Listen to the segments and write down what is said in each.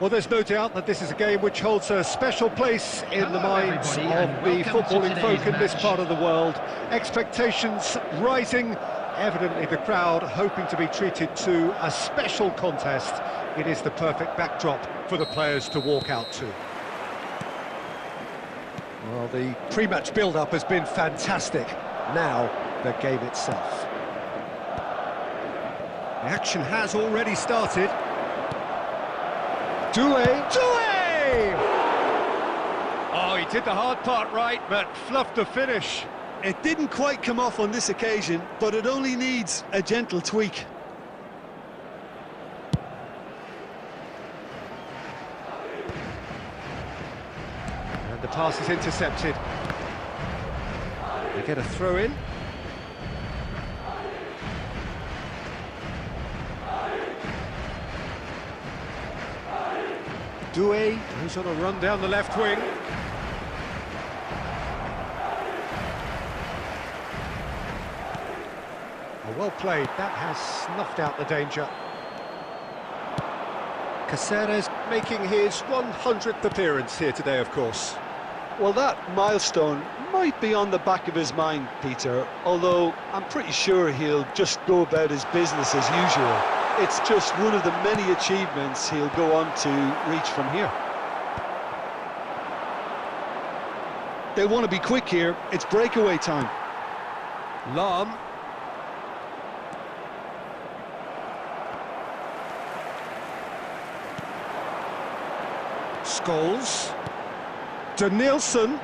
Well, there's no doubt that this is a game which holds a special place in the minds of the footballing folk in this part of the world. Expectations rising, evidently the crowd hoping to be treated to a special contest. It is the perfect backdrop for the players to walk out to. Well, the pre-match build-up has been fantastic. Now, the game itself. The action has already started. Doué! Oh, he did the hard part right, but fluffed the finish. It didn't quite come off on this occasion, but it only needs a gentle tweak. And the pass is intercepted. They get a throw in. Doué goes on a run down the left wing. Oh, well played, that has snuffed out the danger. Caceres making his 100th appearance here today, of course. Well, that milestone might be on the back of his mind, Peter, although I'm pretty sure he'll just go about his business as usual. It's just one of the many achievements he'll go on to reach from here. They want to be quick here. It's breakaway time. Lahm. Scholes. Danielson.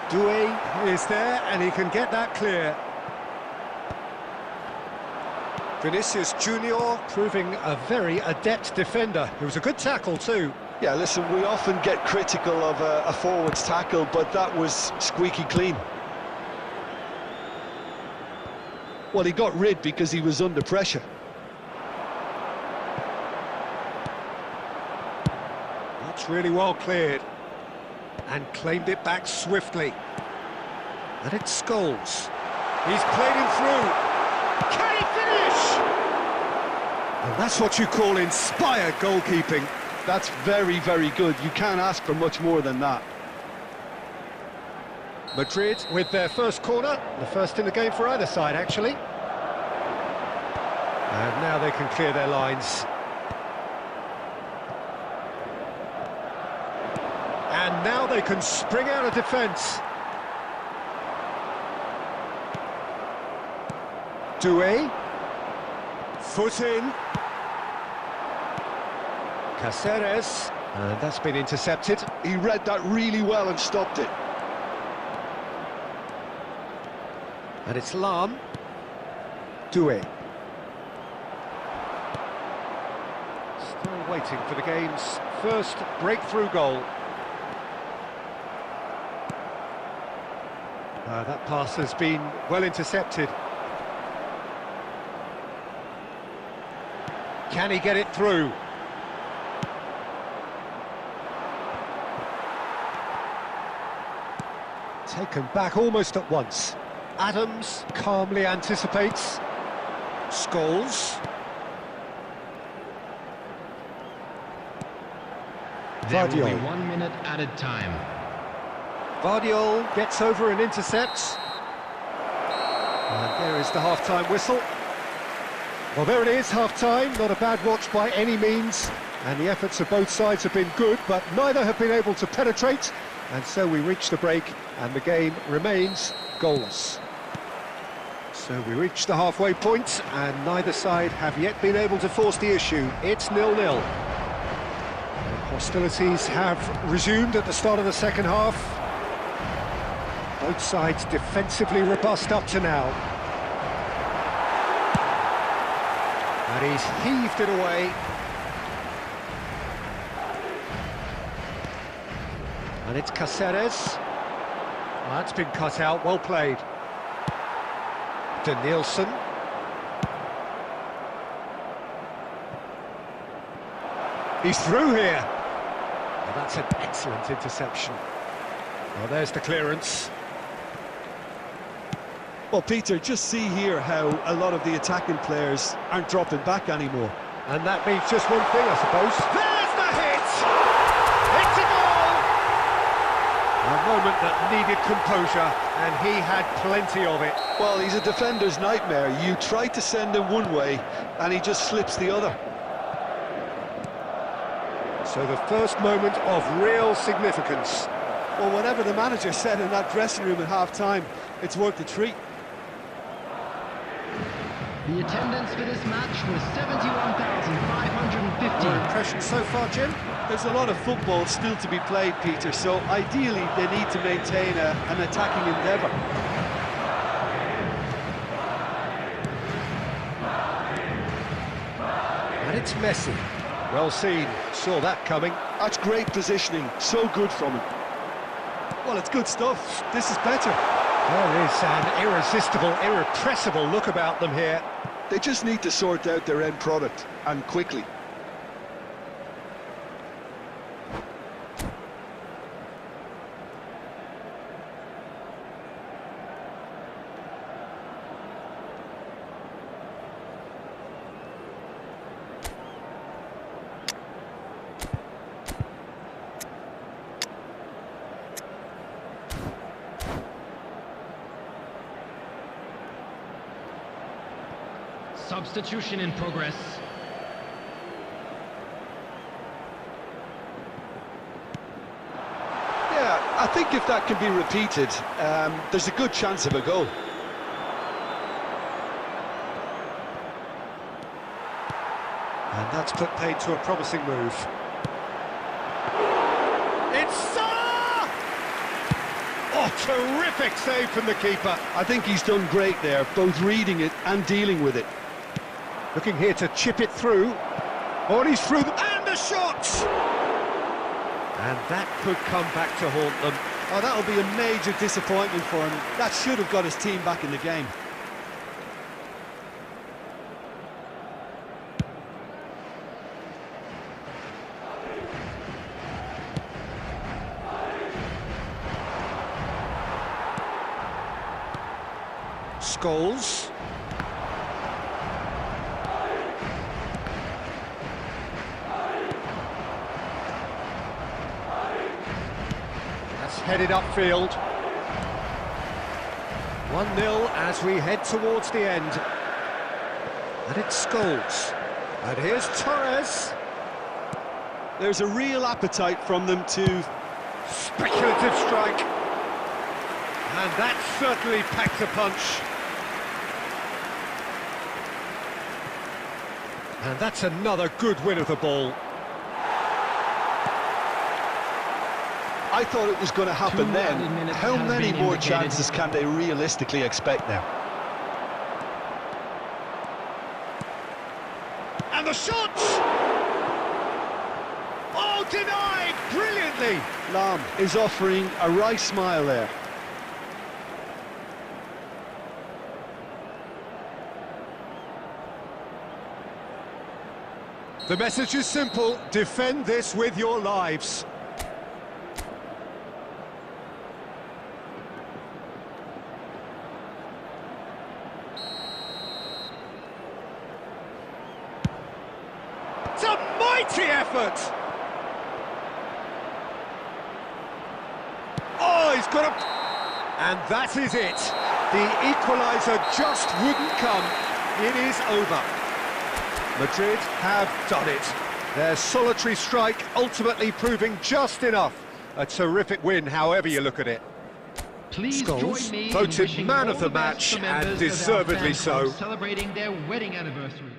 Doué is there and he can get that clear. Vinicius Junior proving a very adept defender. It was a good tackle too. Yeah, listen, we often get critical of a forward's tackle, but that was squeaky clean. Well, he got rid because he was under pressure. That's really well cleared. And claimed it back swiftly. And it's Scholes. He's played him through. Can he finish? And that's what you call inspired goalkeeping. That's very, very good. You can't ask for much more than that. Madrid with their first corner, the first in the game for either side, actually. And now they can clear their lines. And now they can spring out of defence. Doué. Foot in. Caceres. And that's been intercepted. He read that really well and stopped it. And it's Lahm. Doué. Still waiting for the game's first breakthrough goal. That pass has been well intercepted. Can he get it through? Taken back almost at once. Adams calmly anticipates. Scholes. There will be 1 minute added time. Vardiol gets over and intercepts. And there is the half-time whistle. Well, there it is, half-time. Not a bad watch by any means. And the efforts of both sides have been good, but neither have been able to penetrate. And so we reach the break, and the game remains goalless. So we reach the halfway point, and neither side have yet been able to force the issue. It's 0-0. Hostilities have resumed at the start of the second half. Both sides defensively robust up to now. And he's heaved it away. And it's Caceres. That's been cut out, well played. Danielson. He's through here. Well, that's an excellent interception. Well, there's the clearance. Well, Peter, just see here how a lot of the attacking players aren't dropping back anymore. And that means just one thing, I suppose. There's the hit! It's a goal! A moment that needed composure, and he had plenty of it. Well, he's a defender's nightmare. You try to send him one way, and he just slips the other. So the first moment of real significance. Well, whatever the manager said in that dressing room at half-time, it's worth a treat. The attendance for this match was 71,550. Your impression so far, Jim? There's a lot of football still to be played, Peter, so ideally they need to maintain an attacking endeavour. And it's Messi. Well seen, saw that coming. That's great positioning, so good from him. Well, it's good stuff. This is better. There is an irresistible, irrepressible look about them here. They just need to sort out their end product, and quickly. Substitution in progress. Yeah, I think if that can be repeated, there's a good chance of a goal. And that's put paid to a promising move. It's Salah! Oh, terrific save from the keeper. I think he's done great there, both reading it and dealing with it. Looking here to chip it through. Oh, and he's through, and the shot! And that could come back to haunt them. Oh, that'll be a major disappointment for him. That should have got his team back in the game. Scholes. That's headed upfield. 1-0 as we head towards the end. And it's Scholes. And here's Torres. There's a real appetite from them to... Speculative strike. And that certainly packed a punch. And that's another good win of the ball. I thought it was going to happen then. How many more chances can they realistically expect now? And the shot! Oh, denied brilliantly! Lam is offering a right smile there. The message is simple: defend this with your lives. It's a mighty effort! Oh, he's got a... And that is it. The equaliser just wouldn't come. It is over. Madrid have done it. Their solitary strike ultimately proving just enough. A terrific win, however you look at it. Please Scholes, join me in voted wishing man all of the best match, to members and of our deservedly fan club so. celebrating their wedding anniversary.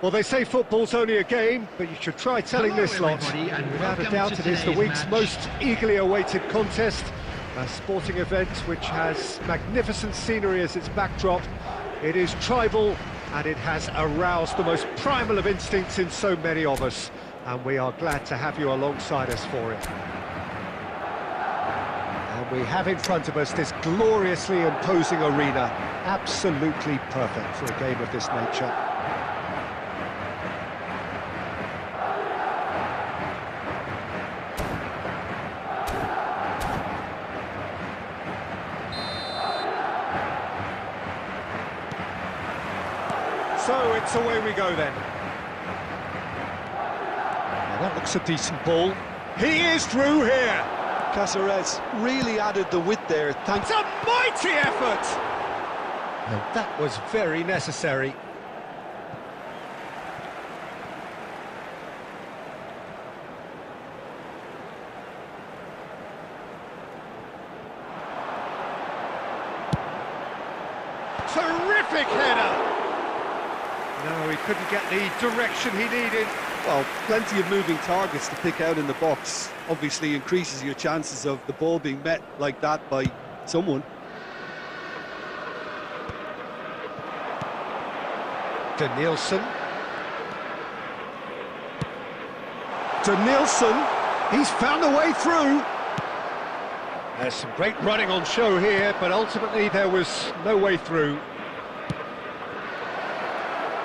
Well, they say football's only a game, but you should try telling Hello, this lot. everybody, and Without a welcome doubt, to it is the today's week's match. most eagerly awaited contest. A sporting event which has magnificent scenery as its backdrop. It is tribal, and it has aroused the most primal of instincts in so many of us. And we are glad to have you alongside us for it. And we have in front of us this gloriously imposing arena. Absolutely perfect for a game of this nature. So it's away we go then. Well, that looks a decent ball. He is through here. Caceres really added the width there. It's a mighty effort. And that was very necessary. Terrific header. No, he couldn't get the direction he needed. Well, plenty of moving targets to pick out in the box. Obviously increases your chances of the ball being met like that by someone. Danielson. Danielson, he's found a way through. There's some great running on show here, but ultimately there was no way through.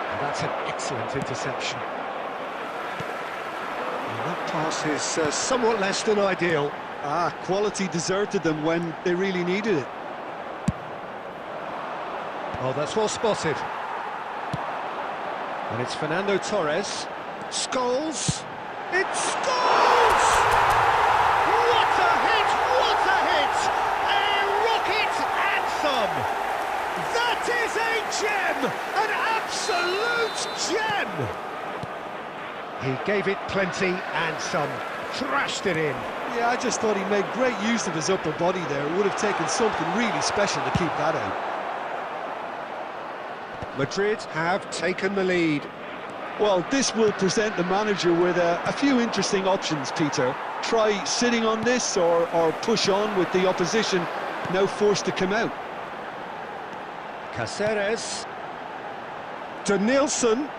And that's an excellent interception. And that pass is somewhat less than ideal. Quality deserted them when they really needed it. Oh, that's well spotted. And it's Fernando Torres. Scholes. It's Scholes! What a hit! What a hit! A rocket and some! That is a gem! An absolute gem! He gave it plenty and some. Thrashed it in. Yeah, I just thought he made great use of his upper body there. It would have taken something really special to keep that out. Madrid have taken the lead. Well, this will present the manager with a few interesting options, Peter. Try sitting on this or push on with the opposition now forced to come out. Cáceres. Danielson.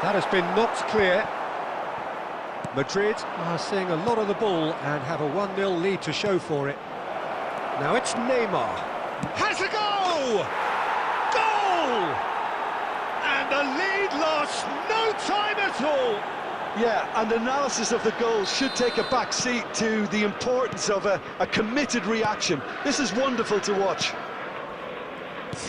That has been knocked clear. Madrid are seeing a lot of the ball and have a 1-0 lead to show for it. Now it's Neymar. Has a goal! Goal! And the lead lost no time at all. Yeah, and analysis of the goal should take a back seat to the importance of a committed reaction. This is wonderful to watch.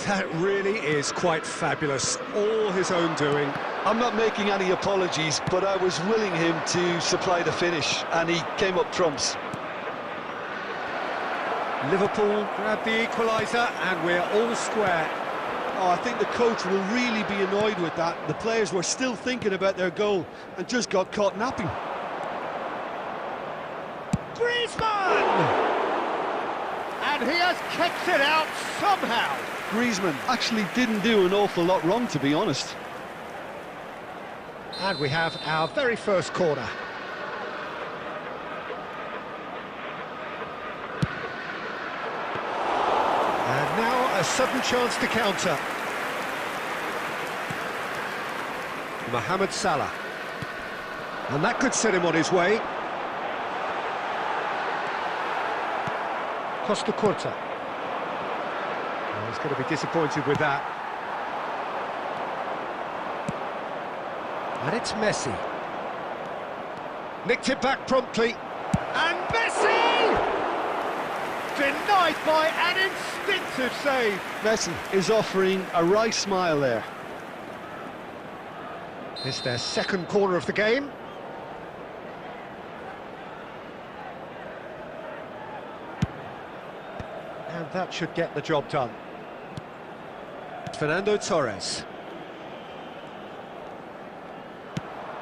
That really is quite fabulous. All his own doing. I'm not making any apologies, but I was willing him to supply the finish, and he came up trumps. Liverpool grab the equaliser, and we're all square. Oh, I think the coach will really be annoyed with that. The players were still thinking about their goal and just got caught napping. Griezmann! And he has kicked it out somehow. Griezmann actually didn't do an awful lot wrong, to be honest. And we have our very first corner. And now a sudden chance to counter. Mohamed Salah. And that could set him on his way. Costa Curta. Oh, he's going to be disappointed with that. And it's Messi. Nicked it back promptly. And Messi! Denied by an instinctive save. Messi is offering a wry smile there. It's their second corner of the game. And that should get the job done. Fernando Torres.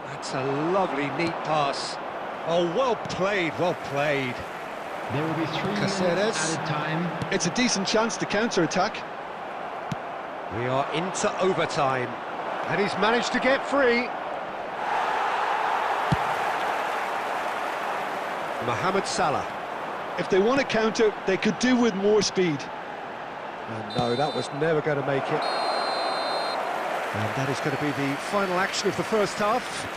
That's a lovely, neat pass. Oh, well played, well played. There will be 3 minutes Cáceres. added time. It's a decent chance to counter-attack. We are into overtime. And he's managed to get free. Mohamed Salah. If they want to counter, they could do with more speed. And no, that was never going to make it. And that is going to be the final action of the first half.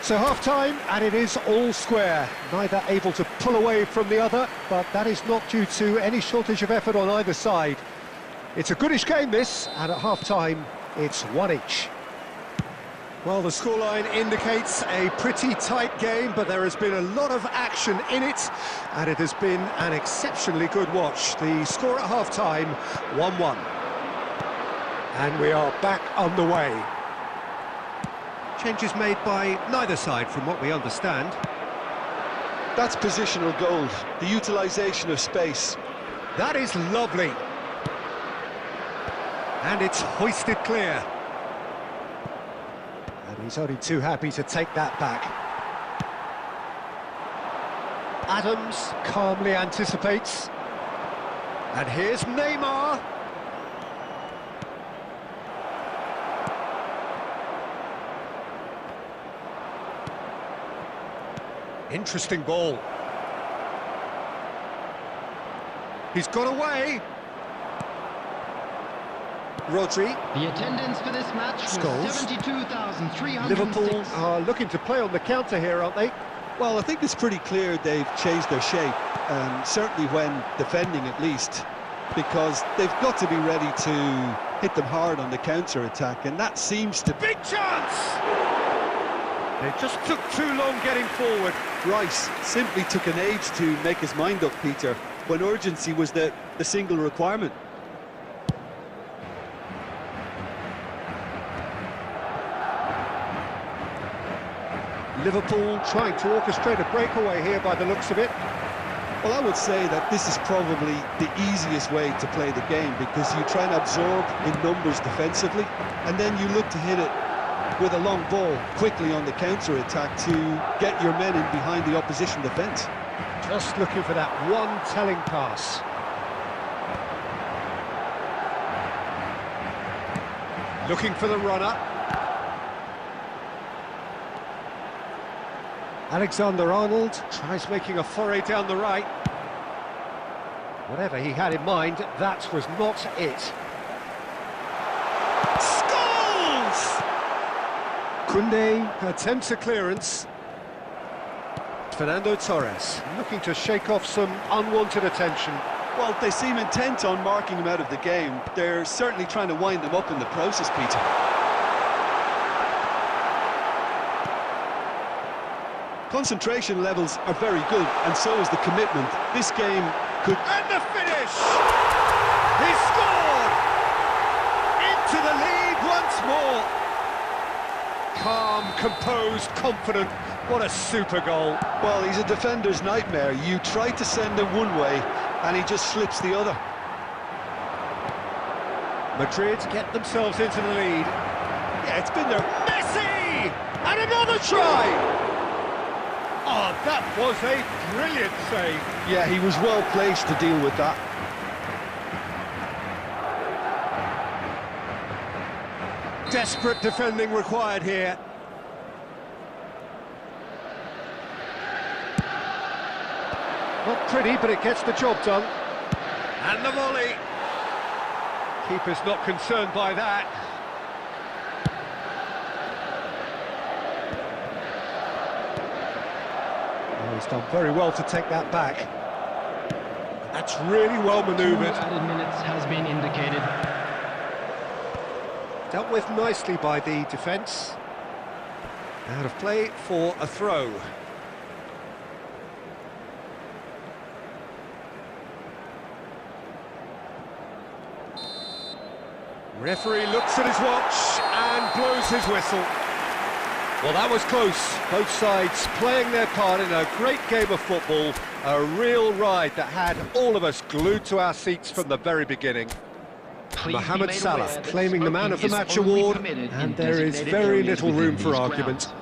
So half-time, and it is all square. Neither able to pull away from the other, but that is not due to any shortage of effort on either side. It's a goodish game, this, and at half-time, it's 1 each. Well, the scoreline indicates a pretty tight game, but there has been a lot of action in it, and it has been an exceptionally good watch. The score at half-time, 1-1. And we are back on the way. Changes made by neither side, from what we understand. That's positional gold, the utilisation of space. That is lovely. And it's hoisted clear. And he's only too happy to take that back. Adams calmly anticipates. And here's Neymar. Interesting ball. He's got away. Rodri. The attendance for this match was Scholes. 72,306. Liverpool are looking to play on the counter here, aren't they? Well, I think it's pretty clear they've changed their shape, certainly when defending at least, because they've got to be ready to hit them hard on the counter-attack, and that seems to... Big chance! They just took too long getting forward. Rice simply took an age to make his mind up, Peter, when urgency was the single requirement. Liverpool trying to orchestrate a breakaway here by the looks of it. Well, I would say that this is probably the easiest way to play the game, because you try and absorb in numbers defensively, and then you look to hit it with a long ball quickly on the counter-attack to get your men in behind the opposition defence. Just looking for that one telling pass. Looking for the runner. Alexander-Arnold tries making a foray down the right. Whatever he had in mind, that was not it. Scholes! Koundé attempts a clearance. Fernando Torres looking to shake off some unwanted attention. Well, they seem intent on marking him out of the game. They're certainly trying to wind them up in the process, Peter. Concentration levels are very good, and so is the commitment. This game could... And the finish! He scored! Into the lead once more! Calm, composed, confident. What a super goal. Well, he's a defender's nightmare. You try to send him one way, and he just slips the other. Madrid get themselves into the lead. Yeah, it's been there. Messi! And another try! Oh, that was a brilliant save. Yeah, he was well placed to deal with that. Desperate defending required here. Not pretty, but it gets the job done. And the volley. Keeper's not concerned by that. Oh, he's done very well to take that back. That's really well manoeuvred. 2 added minutes has been indicated. Dealt with nicely by the defence. Out of play for a throw. Referee looks at his watch and blows his whistle. Well, that was close. Both sides playing their part in a great game of football. A real ride that had all of us glued to our seats from the very beginning. Mohamed Salah claiming the Man of the Match award, and there is very little room for argument.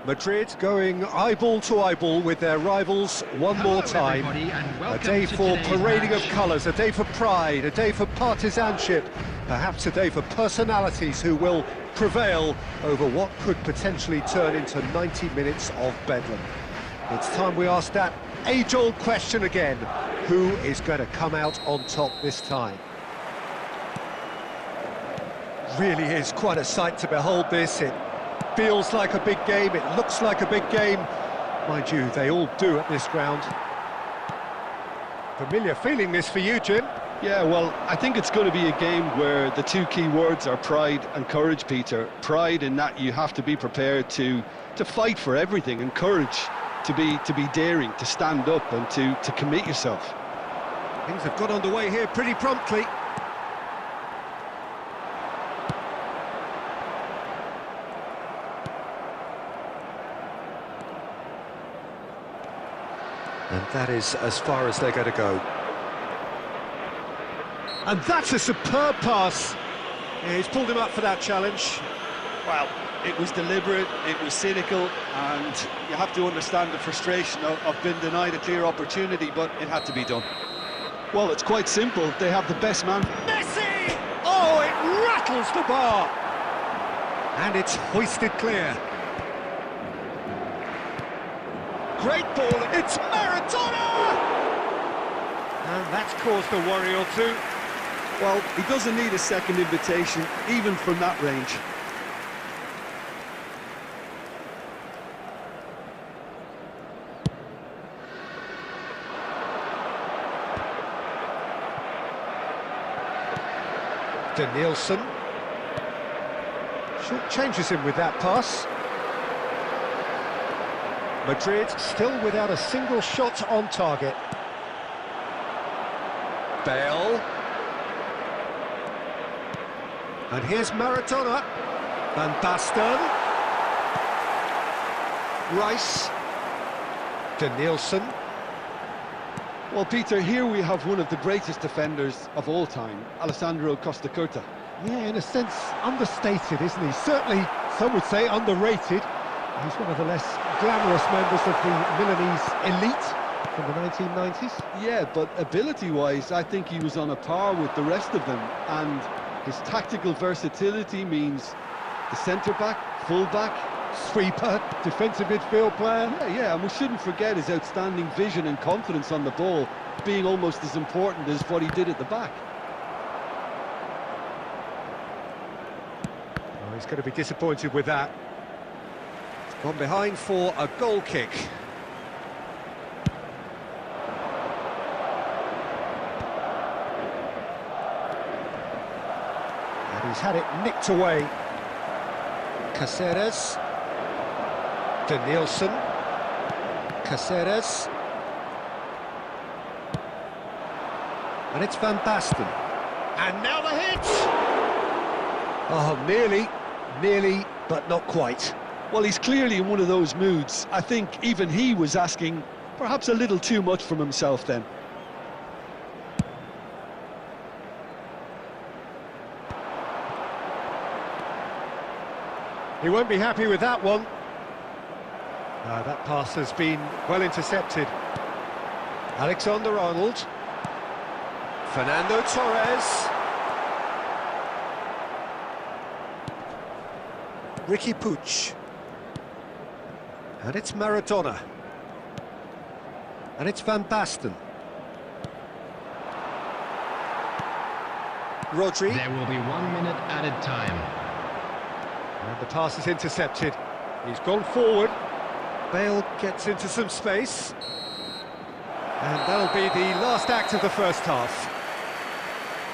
Madrid going eyeball to eyeball with their rivals one Hello, more time. everybody, and A welcome day to for today's parading of match. colours, a day for pride, a day for partisanship, perhaps a day for personalities who will prevail over what could potentially turn into 90 minutes of bedlam. It's time we ask that age-old question again: who is going to come out on top this time? Really is quite a sight to behold this. It feels like a big game, it looks like a big game. Mind you, they all do at this ground. Familiar feeling this for you, Jim? Yeah, well, I think it's going to be a game where the two key words are pride and courage, Peter. Pride in that you have to be prepared to fight for everything, and courage to be daring, to stand up and to commit yourself. Things have got underway here pretty promptly. And that is as far as they're going to go. And that's a superb pass. Yeah, he's pulled him up for that challenge. Well, it was deliberate, it was cynical, and you have to understand the frustration of being denied a clear opportunity, but it had to be done. Well, it's quite simple. They have the best man. Messi! Oh, it rattles the bar! And it's hoisted clear. Great ball, it's Maradona! And that's caused a worry or two. Well, he doesn't need a second invitation, even from that range. Danielson. Short changes him with that pass. Madrid still without a single shot on target. Bale. And here's Maradona. Van Basten. Rice. Danielson. Well, Peter, here we have one of the greatest defenders of all time, Alessandro Costa Curta. Yeah, in a sense, understated, isn't he? Certainly, some would say underrated. He's one of the less glamorous members of the Milanese elite from the 1990s. Yeah, but ability-wise, I think he was on a par with the rest of them, and his tactical versatility means the centre-back, full-back, Sweeper, defensive midfield player. Yeah, and we shouldn't forget his outstanding vision and confidence on the ball, being almost as important as what he did at the back. Oh, he's going to be disappointed with that. Gone behind for a goal kick. And he's had it nicked away. Caceres. Danielson. Caceres. And it's Van Basten. And now the hit! Oh, nearly, but not quite. Well, he's clearly in one of those moods. I think even he was asking perhaps a little too much from himself then. He won't be happy with that one. That pass has been well intercepted. Alexander-Arnold. Fernando Torres. Ricky Puig. And it's Maradona. And it's Van Basten. Rodri. There will be 1 minute added time. And the pass is intercepted. He's gone forward. Bale gets into some space. And that'll be the last act of the first half.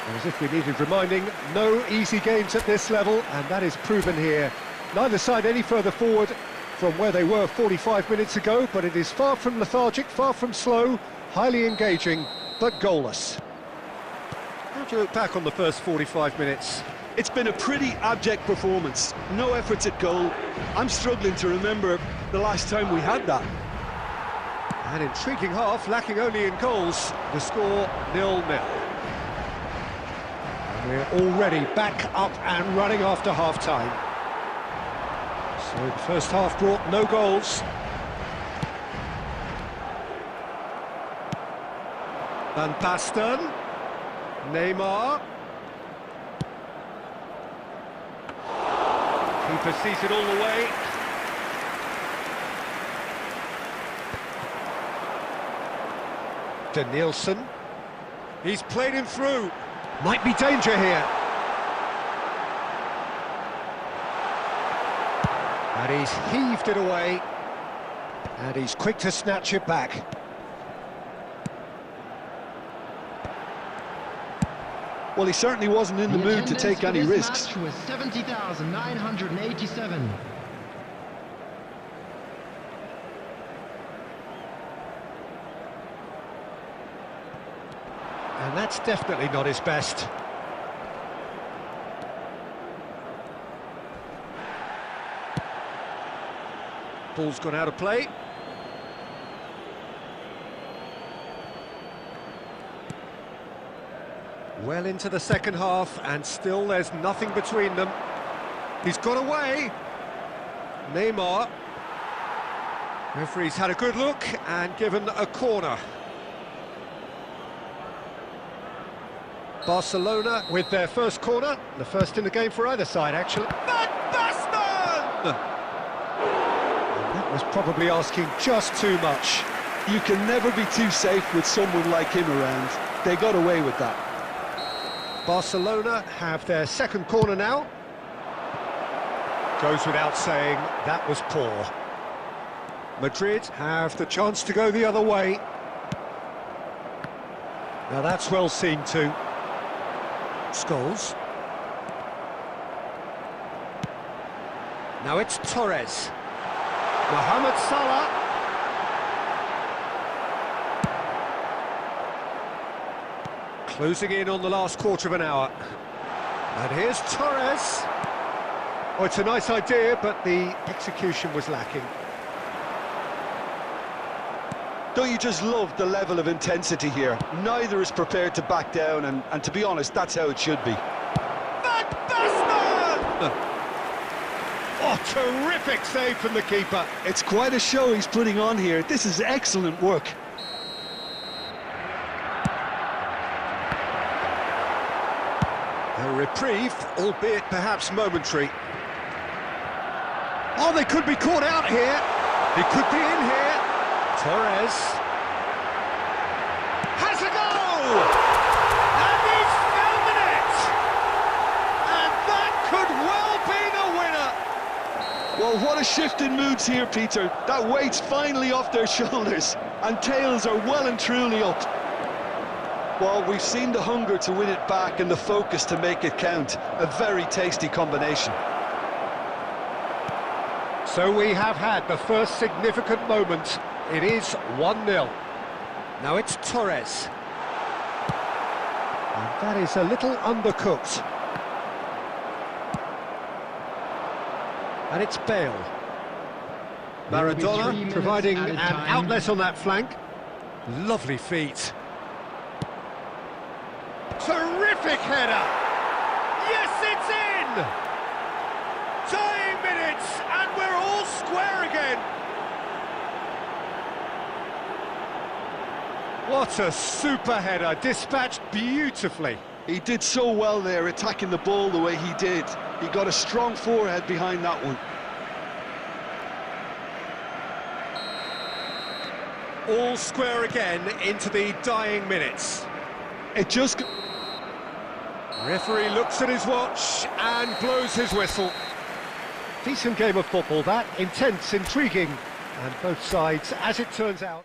And as if we needed reminding, no easy games at this level, and that is proven here. Neither side any further forward from where they were 45 minutes ago, but it is far from lethargic, far from slow, highly engaging, but goalless. How do you look back on the first 45 minutes? It's been a pretty abject performance. No efforts at goal. I'm struggling to remember the last time we had that. An intriguing half, lacking only in goals. The score 0-0. And we're already back up and running after half-time. So the first half brought no goals. Van Basten. Neymar. Keeper sees it all the way. Danielson. He's played him through. Might be danger here. And he's heaved it away. And he's quick to snatch it back. Well, he certainly wasn't in the mood to take any risks. Match was 70,987. And that's definitely not his best. Ball's gone out of play. Well into the second half, and still there's nothing between them. He's got away. Neymar. Referee's had a good look and given a corner. Barcelona with their first corner, the first in the game for either side, actually. Van Basten! That was probably asking just too much. You can never be too safe with someone like him around. They got away with that. Barcelona have their second corner now. Goes without saying, that was poor. Madrid have the chance to go the other way. Now that's well seen too. Scholes. Now it's Torres. Mohamed Salah. Closing in on the last quarter of an hour. And here's Torres. Oh, it's a nice idea, but the execution was lacking. Don't you just love the level of intensity here? Neither is prepared to back down, and to be honest, that's how it should be. Van Basten! Oh, terrific save from the keeper. It's quite a show he's putting on here. This is excellent work. A reprieve, albeit perhaps momentary. Oh, they could be caught out here. He could be in here. Torres has a goal! And he's found the net! And that could well be the winner! Well, what a shift in moods here, Peter. That weight's finally off their shoulders, and tails are well and truly up. Well, we've seen the hunger to win it back and the focus to make it count. A very tasty combination. So we have had the first significant moment. It is 1-0. Now it's Torres. And that is a little undercooked. And it's Bale. Maradona providing an outlet on that flank. Lovely feet. Terrific header! Yes, it's in! Tying minutes, and we're all square again! What a super header, dispatched beautifully. He did so well there, attacking the ball the way he did. He got a strong forehead behind that one. All square again into the dying minutes. It just... Referee looks at his watch and blows his whistle. Decent game of football that, intense, intriguing, and both sides, as it turns out.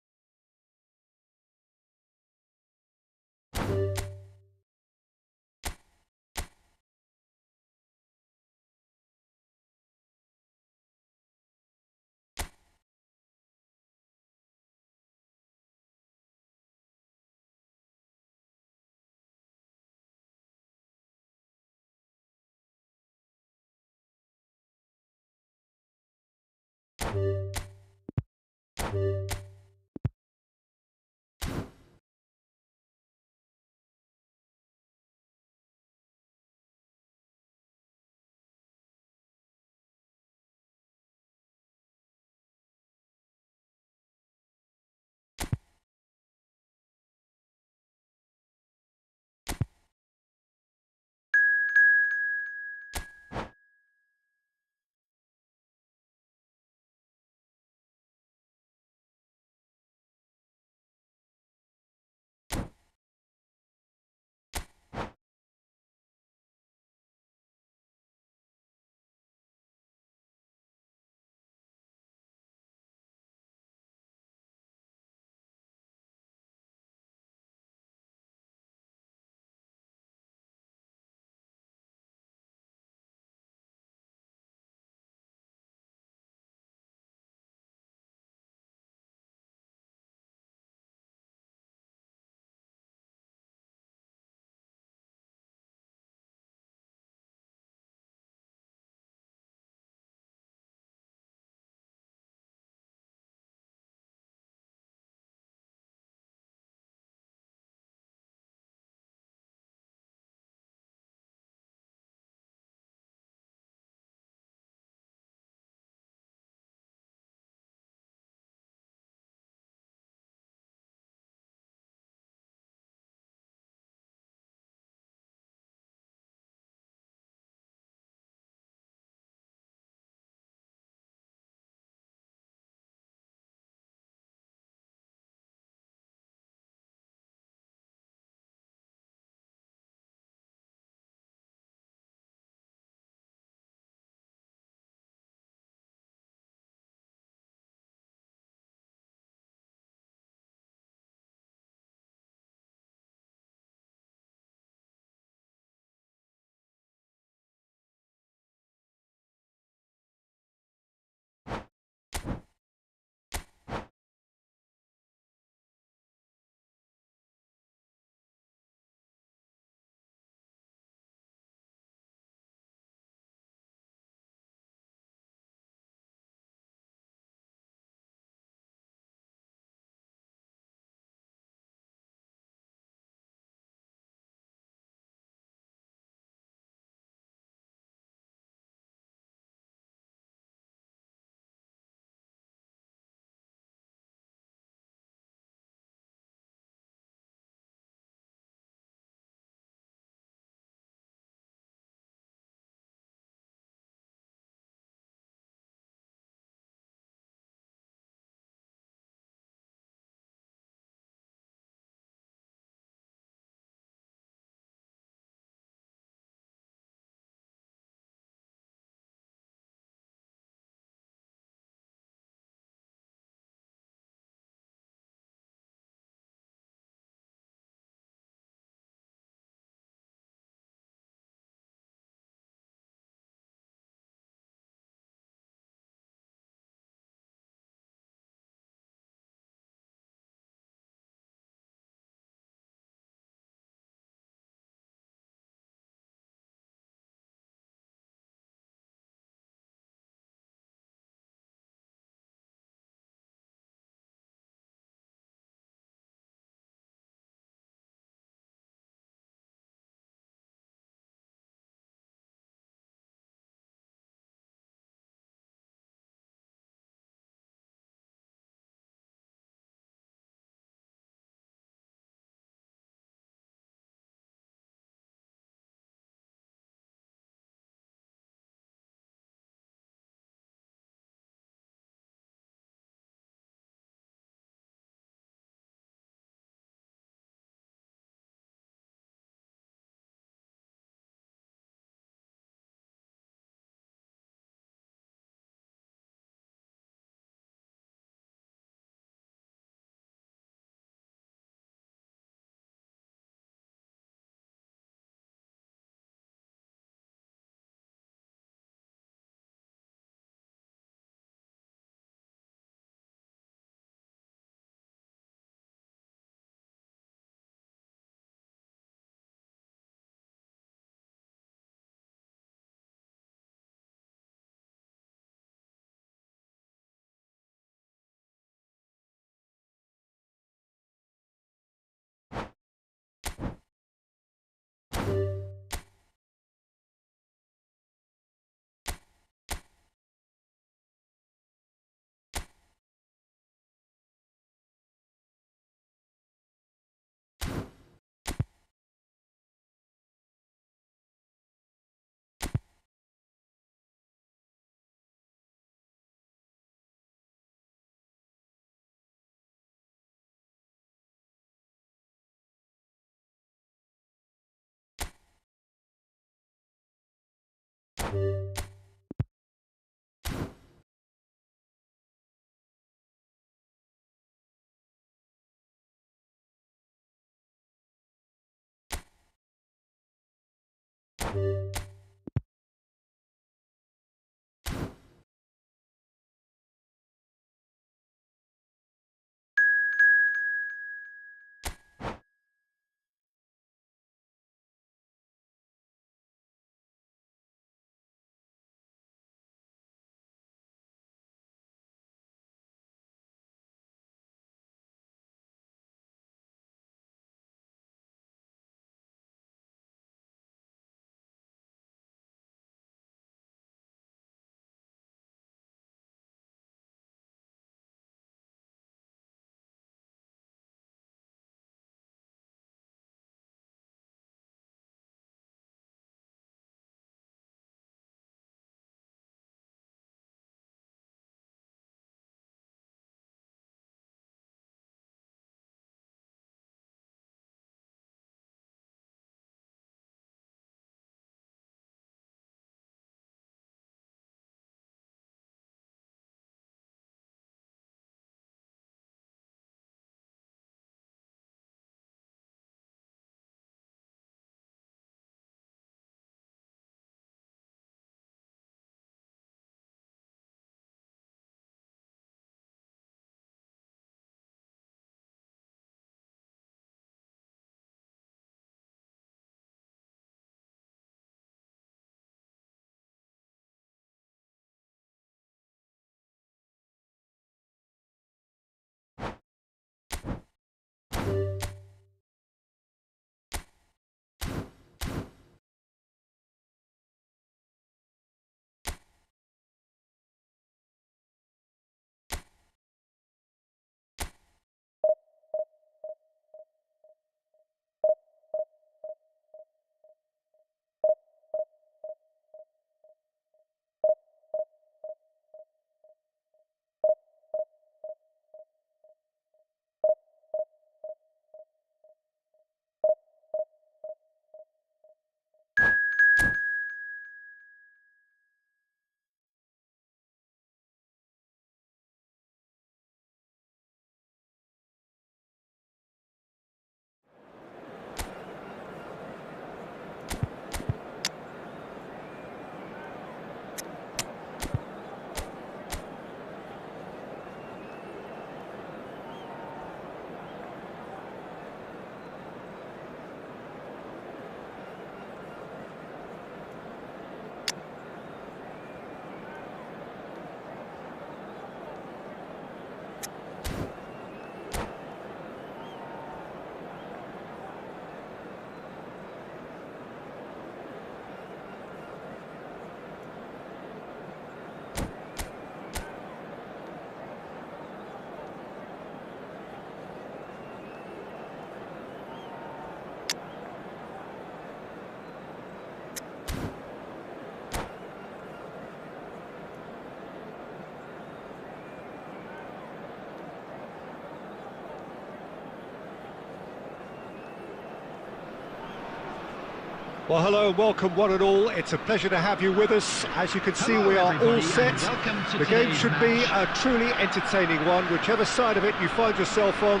Well, hello and welcome one and all. It's a pleasure to have you with us. As you can see, Hello, we are all everybody, set. and welcome to The game today's should be match. a truly entertaining one, whichever side of it you find yourself on.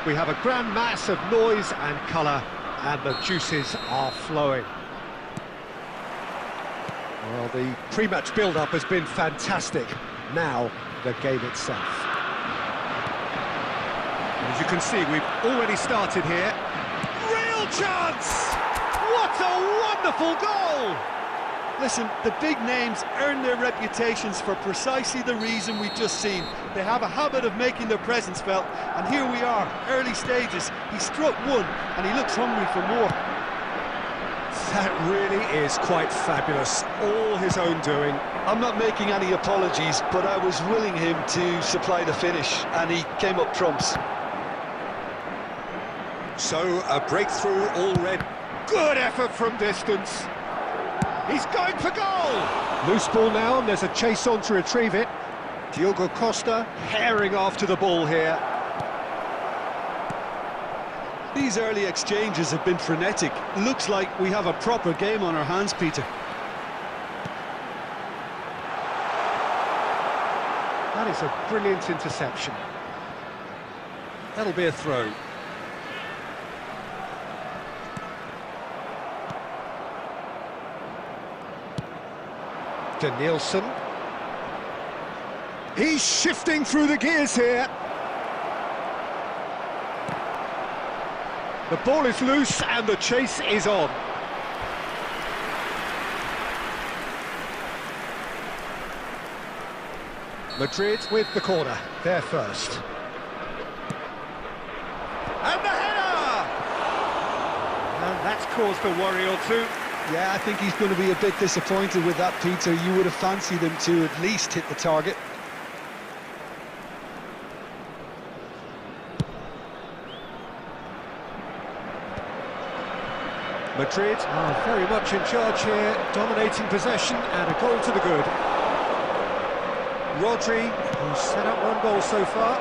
We have a grand mass of noise and colour, and the juices are flowing. Well, the pre-match build-up has been fantastic. Now, the game itself. As you can see, we've already started here. Real chance! What a wonderful goal! Listen, the big names earn their reputations for precisely the reason we've just seen. They have a habit of making their presence felt, and here we are, early stages. He struck one, and he looks hungry for more. That really is quite fabulous. All his own doing. I'm not making any apologies, but I was willing him to supply the finish, and he came up trumps. So, a breakthrough already. Good effort from distance. He's going for goal! Loose ball now, and there's a chase on to retrieve it. Diogo Costa herring after the ball here. These early exchanges have been frenetic. Looks like we have a proper game on our hands, Peter. That is a brilliant interception. That'll be a throw. Danielson. He's shifting through the gears here. The ball is loose and the chase is on. Madrid with the corner, they're first. And the header! And that's caused a worry or two. Yeah, I think he's going to be a bit disappointed with that, Peter. You would have fancied him to at least hit the target. Madrid are very much in charge here, dominating possession and a goal to the good. Rodri, who's set up one goal so far.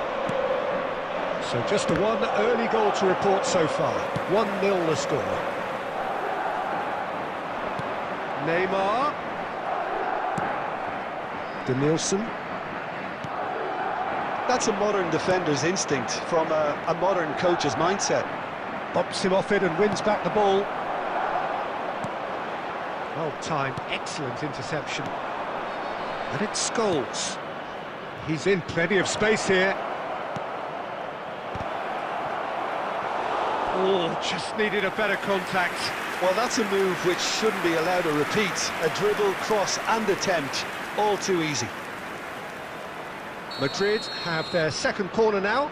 So just the one early goal to report so far. 1-0 the score. Neymar. Danielson. That's a modern defender's instinct from a modern coach's mindset. Bumps him off it and wins back the ball. Well timed, excellent interception. And it's Scholes. He's in plenty of space here. Oh, just needed a better contact. Well, that's a move which shouldn't be allowed to repeat. A dribble, cross and attempt, all too easy. Madrid have their second corner now.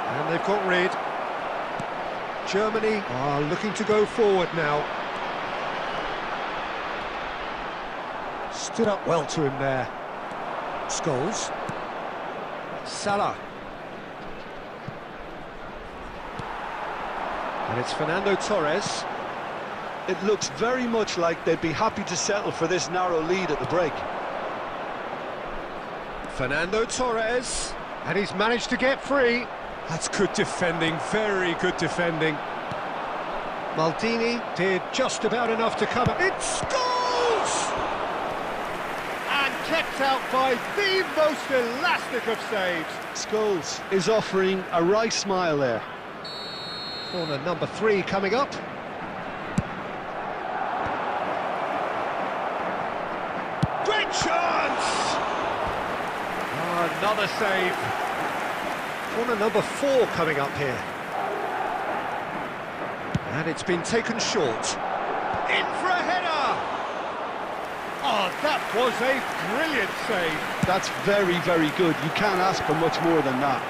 And they've got rid. Germany are looking to go forward now. Stood up well to him there. Scholes. Salah. And it's Fernando Torres. It looks very much like they'd be happy to settle for this narrow lead at the break. Fernando Torres. And he's managed to get free. That's good defending, very good defending. Maldini did just about enough to cover. It's Scholes! And kept out by the most elastic of saves. Scholes is offering a right smile there. Corner number 3 coming up. Great chance! Oh, another save. Corner number 4 coming up here. And it's been taken short. In for a header! Oh, that was a brilliant save. That's very, very good. You can't ask for much more than that.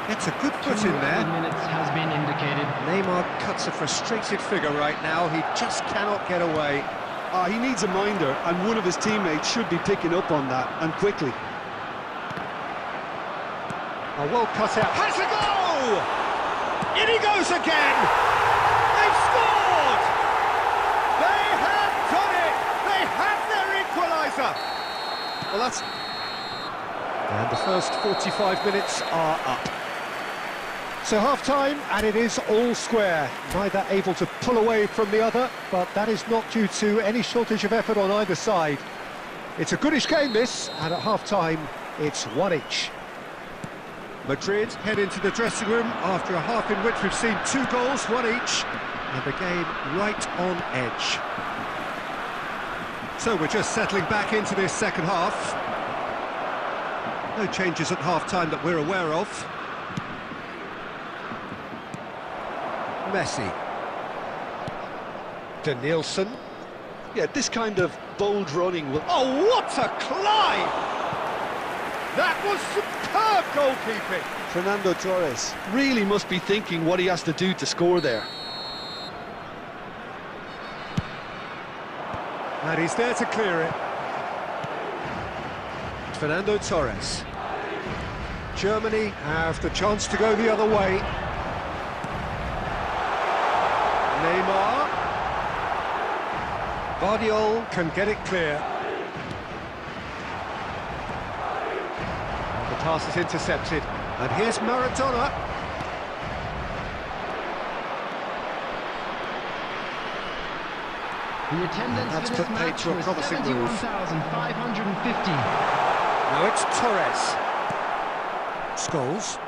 It's a good foot in there. 2 minutes has been indicated. Neymar cuts a frustrated figure right now. He just cannot get away. He needs a minder, and one of his teammates should be picking up on that, and quickly. A well cut out. Has a goal! In he goes again! They've scored! They have done it! They have their equaliser! Well, that's... And the first 45 minutes are up. So half-time, and it is all square. Neither able to pull away from the other, but that is not due to any shortage of effort on either side. It's a goodish game, this, and at half-time, it's 1 each. Madrid head into the dressing room after a half in which we've seen 2 goals, 1 each, and the game right on edge. So we're just settling back into this second half. No changes at half-time that we're aware of. Messi. Danielson. Yeah, this kind of bold running will... Oh, what a climb! That was superb goalkeeping. Fernando Torres really must be thinking what he has to do to score there. And he's there to clear it. Fernando Torres. Germany have the chance to go the other way. Neymar. Guardiola can get it clear. And the pass is intercepted. And here's Maradona. The attendance That's for this put paid match to a was promising move. 71,550. Now it's Torres. Scholes.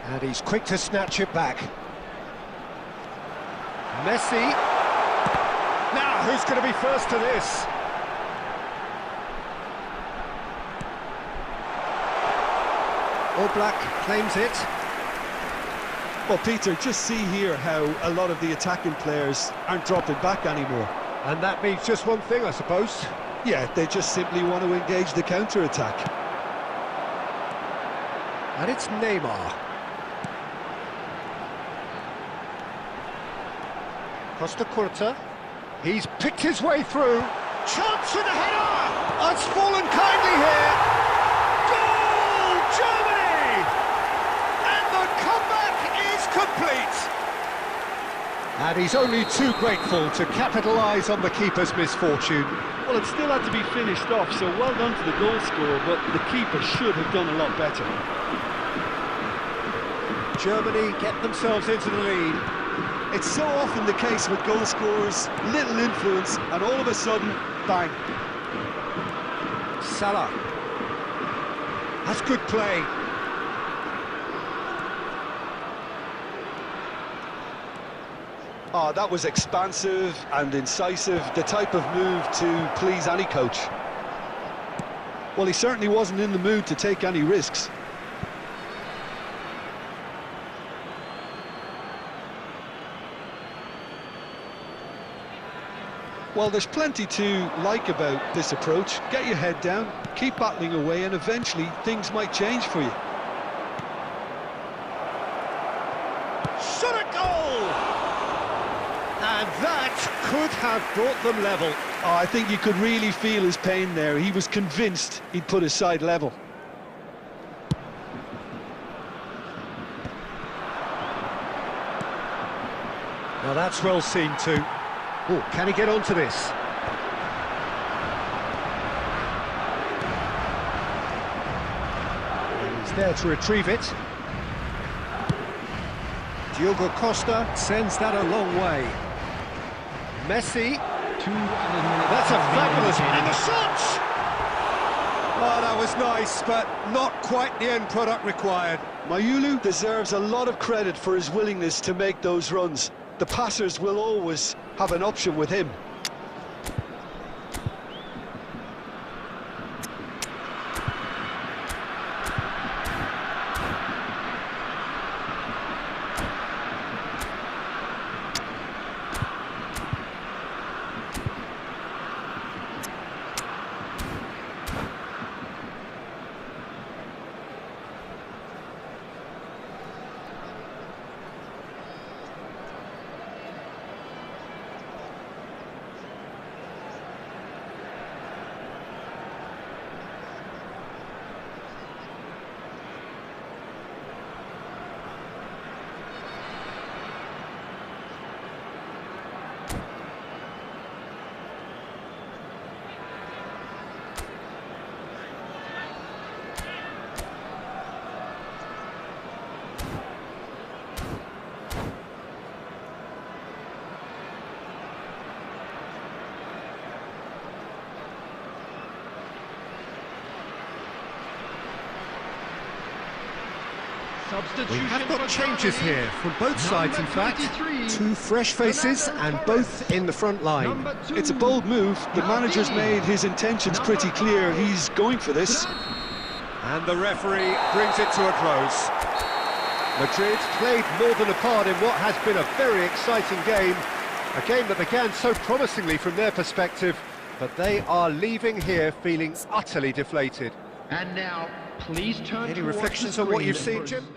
And he's quick to snatch it back. Messi. Now, who's going to be first to this? All Black claims it. Well, Peter, just see here how a lot of the attacking players aren't dropping back anymore. And that means just one thing, I suppose. Yeah, they just simply want to engage the counter-attack. And it's Neymar. Costa Curta. He's picked his way through. Chance with the header! Oh, it's fallen kindly here. Goal, Germany! And the comeback is complete. And he's only too grateful to capitalise on the keeper's misfortune. Well, it still had to be finished off, so well done to the goal scorer, but the keeper should have done a lot better. Germany get themselves into the lead. It's so often the case with goal scorers, little influence, and all of a sudden, bang. Salah. That's good play. Oh, that was expansive and incisive, the type of move to please any coach. Well, he certainly wasn't in the mood to take any risks. Well, there's plenty to like about this approach. Get your head down, keep battling away, and eventually things might change for you. Shot at goal! And that could have brought them level. Oh, I think you could really feel his pain there. He was convinced he'd put his side level. Now that's well seen too. Oh, can he get onto this? And he's there to retrieve it. Diogo Costa sends that a long way. Messi. 2 added minutes. That's a have been fabulous... indicated. And the shot! Oh, that was nice, but not quite the end product required. Mayulu deserves a lot of credit for his willingness to make those runs. The passers will always have an option with him. We have got changes here from both sides, in fact. 2 fresh faces and both in the front line. It's a bold move. The manager's made his intentions pretty clear. He's going for this. And the referee brings it to a close. Madrid played more than a part in what has been a very exciting game. A game that began so promisingly from their perspective, but they are leaving here feeling utterly deflated. And now, please turn Any towards reflections the on what screen you've seen, for- Jim?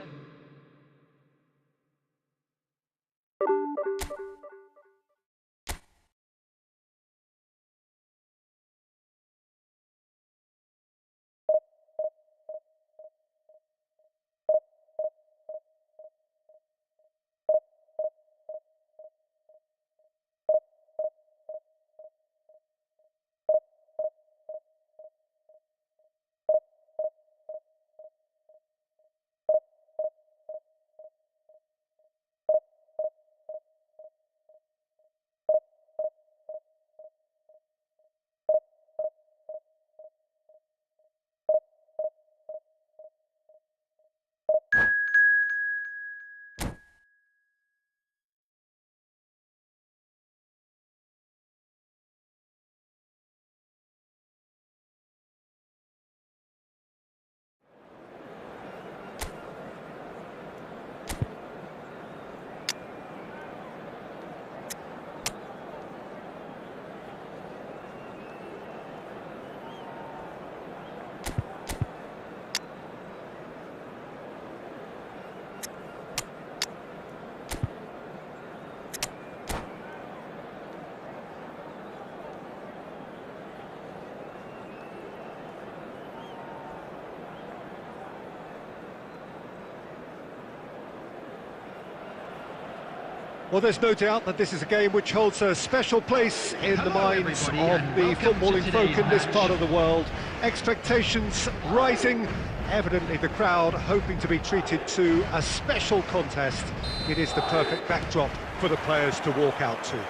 Well, there's no doubt that this is a game which holds a special place in the minds of the footballing folk in this part of the world. Expectations rising, evidently the crowd hoping to be treated to a special contest. It is the perfect backdrop for the players to walk out to.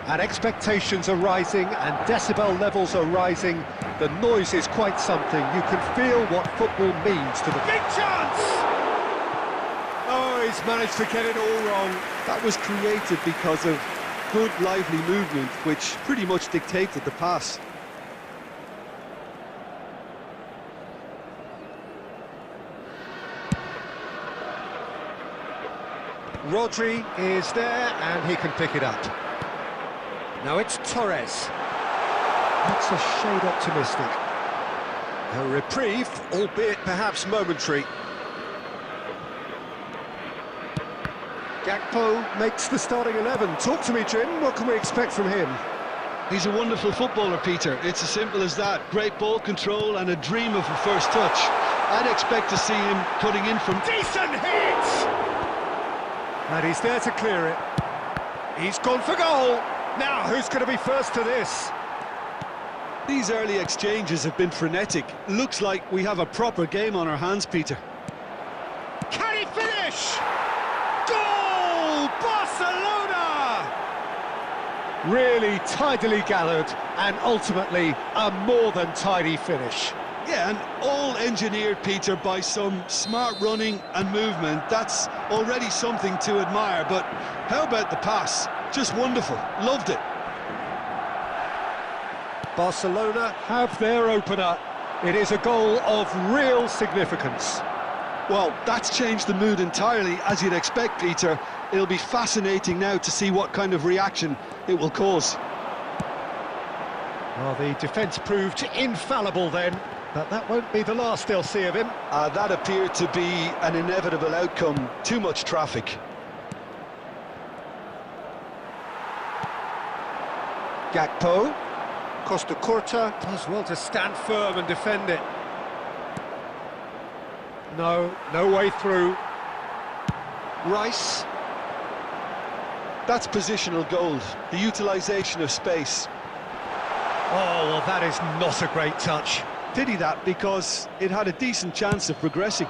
And expectations are rising and decibel levels are rising. The noise is quite something. You can feel what football means to the... Big chance! Oh, he's managed to get it all wrong. That was created because of good, lively movement, which pretty much dictated the pass. Rodri is there and he can pick it up. Now it's Torres. That's a shade optimistic. A reprieve, albeit perhaps momentary. Gakpo makes the starting 11. Talk to me, Jim. What can we expect from him? He's a wonderful footballer, Peter. It's as simple as that. Great ball control and a dream of a first touch. I'd expect to see him cutting in from... Decent hit! And he's there to clear it. He's gone for goal. Now, who's going to be first to this? These early exchanges have been frenetic. Looks like we have a proper game on our hands, Peter. Can he finish? Goal! Barcelona! Really tidily gathered and ultimately a more than tidy finish. Yeah, and all engineered, Peter, by some smart running and movement. That's already something to admire, but how about the pass? Just wonderful. Loved it. Barcelona have their opener. It is a goal of real significance. Well, that's changed the mood entirely, as you'd expect, Peter. It'll be fascinating now to see what kind of reaction it will cause. Well, the defence proved infallible then, but that won't be the last they'll see of him. That appeared to be an inevitable outcome. Too much traffic. Gakpo. Costa Curta does well to stand firm and defend it. No way through. Rice. That's positional gold, the utilisation of space. Oh, well, that is not a great touch. Pity that, because it had a decent chance of progressing.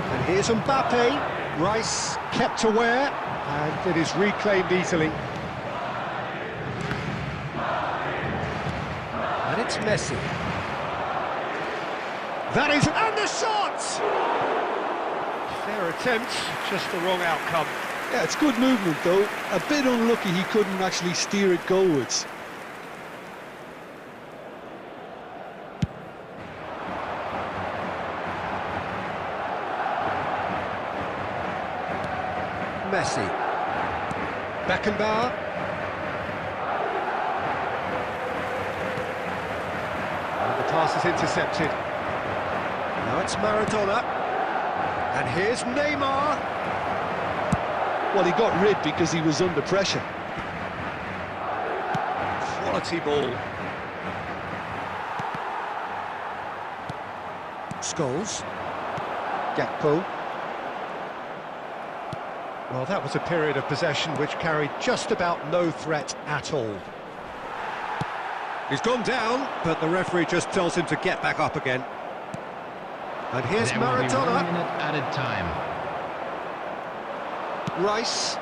And here's Mbappe. Rice kept aware, and it is reclaimed easily. And it's Messi. That is... And the shot! Fair attempt, just the wrong outcome. Yeah, it's good movement, though. A bit unlucky he couldn't actually steer it goalwards. Messi. Beckenbauer. And the pass is intercepted. Now it's Maradona. And here's Neymar. Well, he got rid because he was under pressure. Quality ball. Scholes. Gakpo. Well, that was a period of possession which carried just about no threat at all. He's gone down, but the referee just tells him to get back up again. And here's There will be 1 Maradona. minute added time. Rice.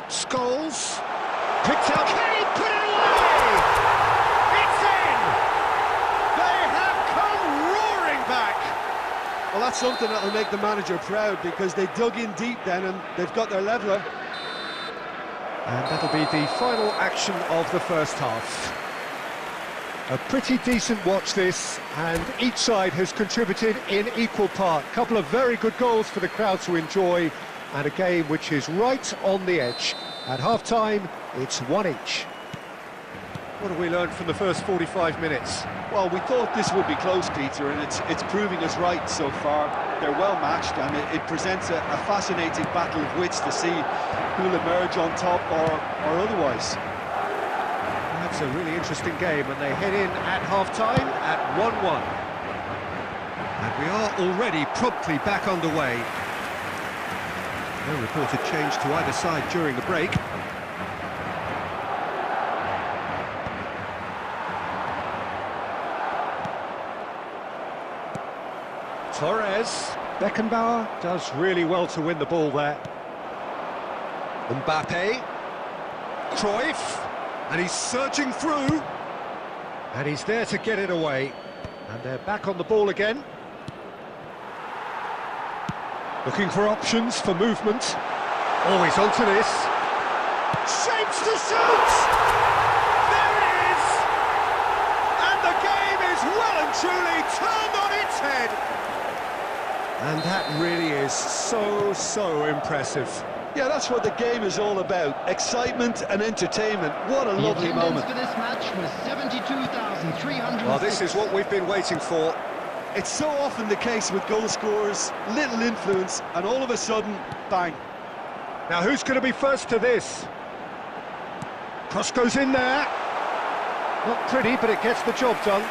Scholes. Picked out. Can he put it away? It's in! They have come roaring back! Well, that's something that'll make the manager proud, because they dug in deep then and they've got their leveller. And that'll be the final action of the first half. A pretty decent watch this, and each side has contributed in equal part. A couple of very good goals for the crowd to enjoy, and a game which is right on the edge. At half-time, it's 1 each. What have we learned from the first 45 minutes? Well, we thought this would be close, Peter, and it's proving us right so far. they're well matched, and it presents a fascinating battle of wits to see who'll emerge on top or otherwise. That's a really interesting game, and they head in at half-time at 1-1. And we are already promptly back underway. No reported change to either side during the break. Torres, Beckenbauer does really well to win the ball there. Mbappe, Cruyff, and he's surging through. And he's there to get it away. And they're back on the ball again. Looking for options for movement. Always onto this. Shapes to shoot! There it is! And the game is well and truly turned on its head. And that really is so impressive. Yeah, that's what the game is all about. Excitement and entertainment. What a lovely moment. The attendance for this match was 72,300. Well, this is what we've been waiting for. It's so often the case with goal scorers, little influence, and all of a sudden, bang. Now, who's going to be first to this? Cross goes in there. Not pretty, but it gets the job done.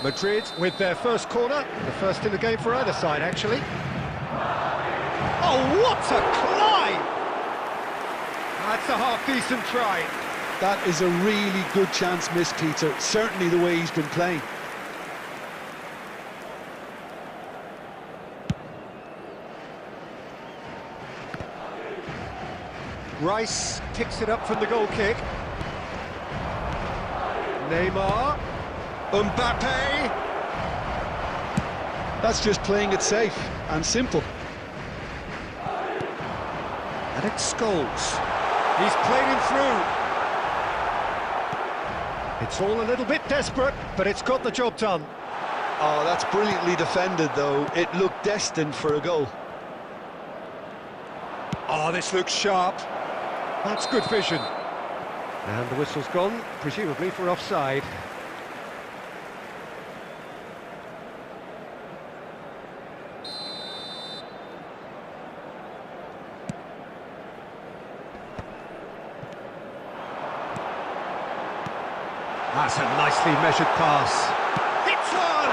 Madrid with their first corner, the first in the game for either side, actually. Oh, what a climb! That's a half-decent try. That is a really good chance missed, Peter. Certainly the way he's been playing. Rice picks it up from the goal kick. Neymar. Mbappe! That's just playing it safe and simple. And it's Scholes. He's played him through. It's all a little bit desperate, but it's got the job done. Oh, that's brilliantly defended, though. It looked destined for a goal. Oh, this looks sharp. That's good vision. And the whistle's gone, presumably for offside. That's a nicely measured pass. It's on!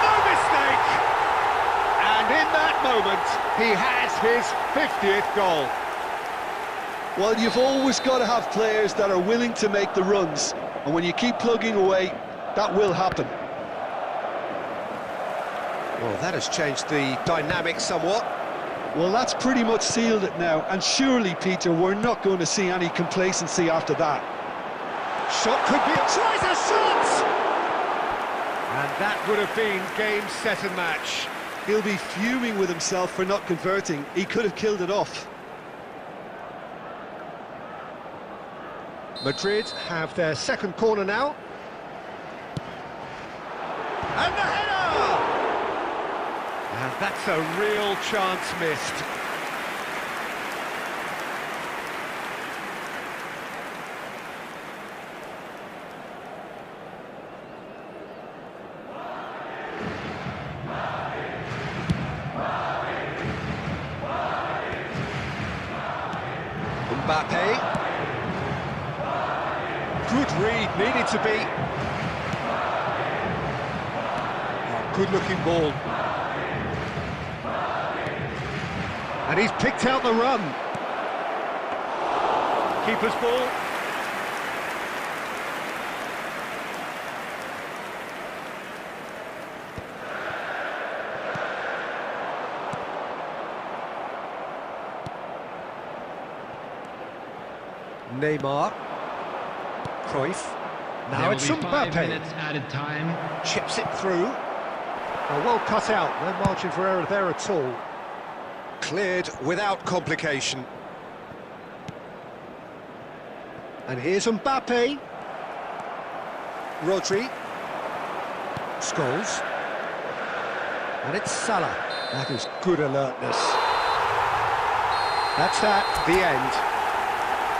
No mistake! And in that moment, he has his 50th goal. Well, you've always got to have players that are willing to make the runs. And when you keep plugging away, that will happen. Well, that has changed the dynamic somewhat. Well, that's pretty much sealed it now. And surely, Peter, we're not going to see any complacency after that. Shot could be a tries a shot! And that would have been game, set and match. He'll be fuming with himself for not converting. He could have killed it off. Madrid have their second corner now. And the header! And that's a real chance missed. Mbappe. Good read, needed to be. Oh, good-looking ball. And he's picked out the run. Keeper's ball. Neymar. Cruyff. Now it's There will be 5 Mbappe. minutes added time. Chips it through. Oh, well cut out. No margin for error there at all. Cleared without complication. And here's Mbappe. Rodri. Scholes. And it's Salah. That is good alertness. That's that, the end.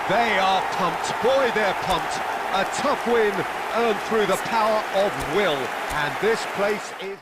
They are pumped. Boy, they're pumped. A tough win earned through the power of will. And this place is...